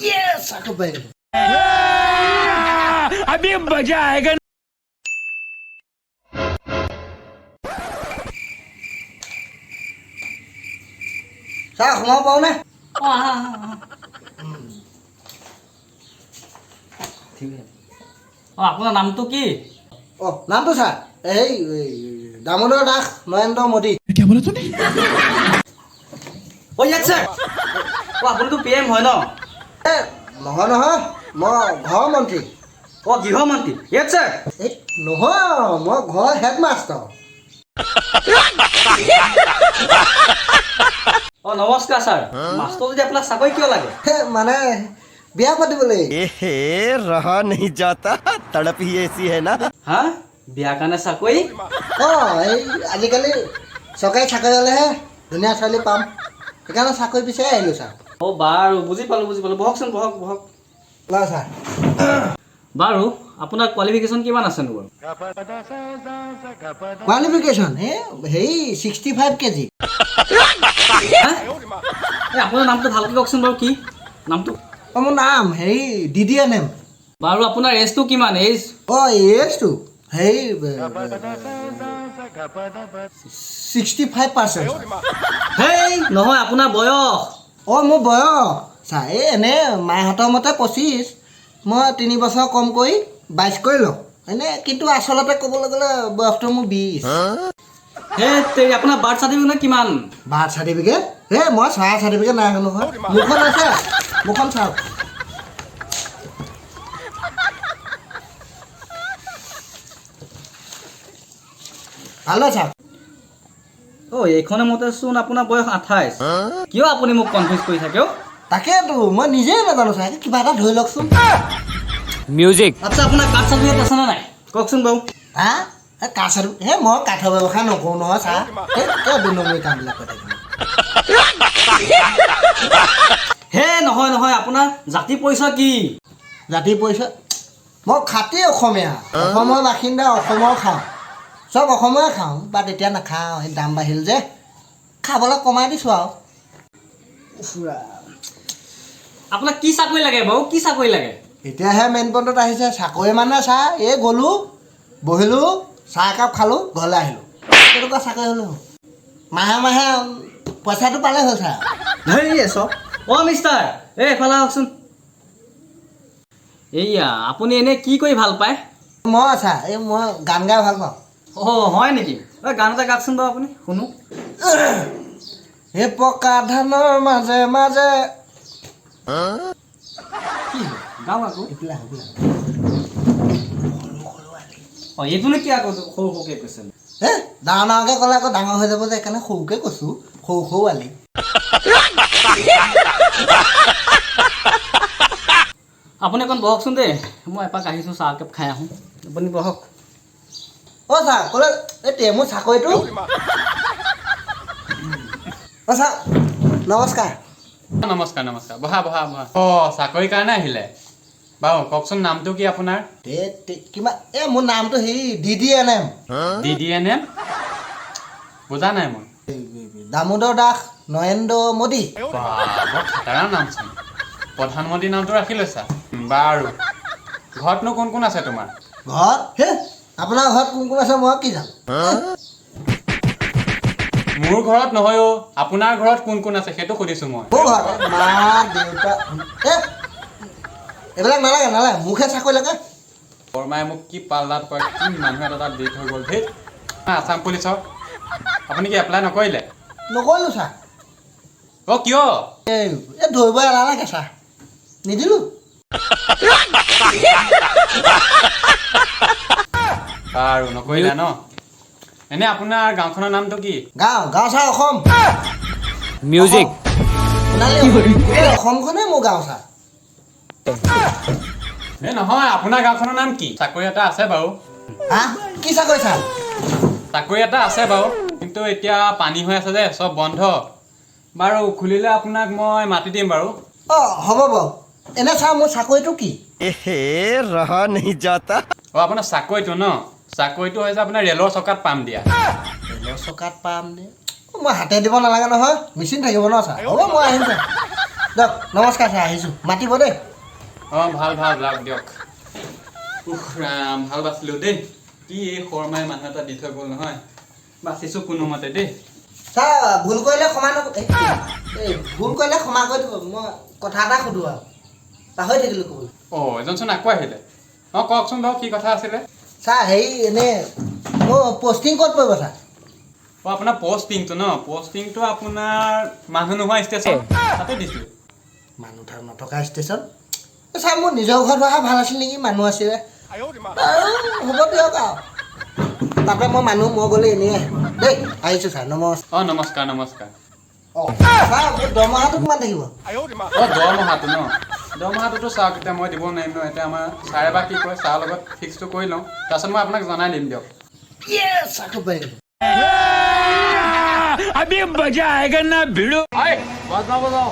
Yes, aku bayar. अभी मजा आएगा Sao không mau na? আপোনাৰ নামটো কি নামটো স্যাৰ এই দামোদৰ দাস নৰেন্দ্ৰ মোদী ইয়াত স্যাৰ আপুনিতো PM হয় ন নহয় নহয় মই ঘৰ মন্ত্ৰী গৃহমন্ত্ৰী ইয়াত স্যাৰ এই নহয় মই ঘৰ হেডমাষ্টাৰ নমস্কাৰ ছাৰ মাষ্টৰ যদি আপোনাক চাকৰি কিয় লাগে মানে বিয়া পাতিবলৈ एहे रहा नहीं जाता तड़प ही ऐसी है ना হা বিয়াৰ কাৰণে চাকৰি এই আজিকালি চৰকাৰী চাকৰি হ'লেহে ধুনীয়া ছোৱালী পাম সেইকাৰণে চাকৰি বিচাৰি আহিলোঁ ছাৰ বাৰু বুজি পালোঁ বহকচোন বহক লওঁ ছাৰ বাৰু আপোনাৰ কোৱালিফিকেশ্যন কিমান আছেনো বাৰু কোৱালিফিকেশ্যন হেৰি 65 কেজি আপোনাৰ নামটো ভালকৈ কওকচোন বাৰু কি নামটো মোৰ নাম হেৰি DDNM বাৰু আপোনাৰ এজটো কিমান এজ এজটো হেৰি 65%। হেই নহয় আপোনাৰ বয়স মোৰ বয়স ছাৰ এনে মাহঁতৰ মতে 25 মই 3 বছৰ কম কৰি 22 কৰি লওঁ এনে কিন্তু আচলতে ক'বলৈ গ'লে বয়সটো মোৰ 20 আপোনাৰ বাৰ্থ চাৰ্টিফিকেট কিমান বাৰ্থ চাৰ্টিফিকেট মই চৰাই চাৰ্টিফিকেট নাই নহয় মোৰখন আছে মোৰখন চাওক ভালো চাওক এইখনে মতে চোন আপোনাৰ বয়স 28 কিয় আপুনি মোক কনফিউজ কৰি থাকে তাকেতো মই নিজেই নাজানো ছাৰ কিবা এটা ধৰি লওকচোন মিউজিক আচ্ছা আপোনাৰ কাৰ্ড চাৰ্টিফিকেট আছে নে নাই কওকচোন বাৰু কাঠ চাৰ্টিফিকেট মই কাঠৰ ব্যৱসায় নকৰোঁ নহয় ছাৰ কিয় দুনমূৰি কামবিলাক কৰি থাকিম নহয় আপোনাৰ জাতি পৰিচয় কি জাতি পৰিচয় মই খাতি অসমীয়া অসমৰ বাসিন্দা অসমৰ খাওঁ চব অসমৰে খাওঁ বাট এতিয়া নাখাওঁ সেই দাম বাঢ়িল যে খাবলৈ কমাই দিছোঁ আৰু আপোনাক কি চাকৰি লাগে বাৰু কি চাকৰি লাগে এতিয়াহে মেইন পইণ্টত আহিছে চাকৰি মানে ছাৰ গ'লোঁ বহিলোঁ চাহ একাপ খালোঁ ঘৰলৈ আহিলোঁ তেনেকুৱা চাকৰি হ'লেও মাহে পইচাটো পালে হ'ল ছাৰ মিষ্টাৰ এফালে আহকচোন এইয়া আপুনি এনে কি কৰি ভাল পায় মই ছাৰ মই গান গাই ভাল পাওঁ হয় নেকি গান এটা গাওকচোন বাৰু আপুনি শুনো পকা ধানৰ মাজে মাজে গাওঁ আকৌ এইবিলাক এইটোনো কি আকৌ সৰু সৰুকৈ কৈছে ডাঙৰ ডাঙৰকৈ ক'লে আকৌ ডাঙৰ হৈ যাব যে সেইকাৰণে সৰুকৈ কৈছোঁ সৰু আলি আপুনি অকণ বহকচোন দেই মই এপাক আহিছোঁ চাহ একাপ খাই আহোঁ আপুনি বহক ছাৰ ক'লে মোৰ চাকৰিটো ছাৰ নমস্কাৰ নমস্কাৰ বহা চাকৰিৰ কাৰণে আহিলে বাৰু কওকচোন নামটো কি আপোনাৰ কিমান মোৰ নামটো হেৰি DDNM DDNM বুজা নাই মই দামোদৰ দাস নৰেন্দ্ৰ মোদী বৰ খাটাৰা নামচোন প্ৰধানমন্ত্ৰী নামটো ৰাখি লৈছা বাৰু ঘৰতনো কোন কোন আছে তোমাৰ ঘৰত আপোনাৰ ঘৰত কোন কোন আছে মই কি জানো মোৰ ঘৰত নহয় আপোনাৰ ঘৰত কোন কোন আছে সেইটো সুধিছোঁ মই মোৰ ঘৰত মা দেউতা এইবিলাক নালাগে মোকহে চাকৰি লাগে বৰমাই মোক কি পাল্লাত কয় কি মানুহ এটা তাত দি থৈ গ'ল ধেই আছাম পুলিচৰ আপুনি কি এপ্লাই নকৰিলে নকৰিলোঁ ছাৰ কিয় ধৰিব এলাহ লাগে ছাৰ নিদিলোঁ বাৰু নকৰিলে ন এনে আপোনাৰ গাঁওখনৰ নামটো কি গাঁও ছাৰ অসম মিউজিক অসমখনেই মোৰ গাঁও ছাৰ নহয় আপোনাৰ গাঁওখনৰ নাম কি চাকৰি এটা আছে বাৰু কি চাকৰি ছাৰ চাকৰি এটা আছে বাৰু কিন্তু এতিয়া পানী হৈ আছে যে চব বন্ধ বাৰু খুলিলে আপোনাক মই মাতি দিম বাৰু হ'ব বাৰু এনে ছাৰ মোৰ চাকৰিটো কি एहे रहा नहीं जाता আপোনাৰ চাকৰিটো ন চাকৰিটো হৈছে আপোনাৰ ৰেলৰ চকাত পাম দিয়া ৰেলৰ চকাত পাম নে মই হাতে দিব নালাগে নহয় মেচিন থাকিব ন ছাৰ হ'ব মই আহিম ছাৰ দিয়ক নমস্কাৰ ছাৰ আহিছোঁ মাতিব দেই অঁ ভাল ভাল যাওক দিয়ক উফ ৰাম ভাল বাচিলোঁ দেই কি এই শৰ্মাই মানুহ এটা দি থৈ গ'ল নহয় বাচিছোঁ কোনোমতে দেই ছাৰ ভুল কৰিলে ক্ষমা ভুল কৰিলে ক্ষমা কৰি দিব মই কথা এটা সুধোঁ আৰু পাহৰি থাকিলোঁ ক'বলৈ অঁ এজনচোন আকৌ আহিলে অঁ কওকচোন বাৰু কি কথা আছিলে ছাৰ হেৰি এনেই মোৰ পষ্টিং ক'ত পৰিব ছাৰ অঁ আপোনাৰ পষ্টিংটো ন পষ্টিংটো আপোনাৰ মানুহ নোহোৱা ষ্টেচন তাতে দিছিলোঁ মানুহ নথকা ষ্টেচন ছাৰ মোৰ নিজৰ ঘৰত অহা ভাল আছিল নেকি মানুহ আছিলে আৰু হ'ব দিয়ক আৰু তাতে মই গ'লে এনেই আহিম দেই আহিছোঁ ছাৰ নমস্কাৰ অঁ নমস্কাৰ নমস্কাৰ অঁ ছাৰ মোৰ দৰমহাটো কিমান থাকিব অঁ দৰমহাটো ন দৰমহাটোতো চাওক এতিয়া মই দিব নোৱাৰিম ন এতিয়া আমাৰ ছাৰে বা কি কয় ছাৰৰ লগত ফিক্সটো কৰি লওঁ তাৰপিছত মই আপোনাক জনাই দিম দিয়ক চাকৰি পাই গ'লো अभी मजा आएगा ना भिड़ो বজাওঁ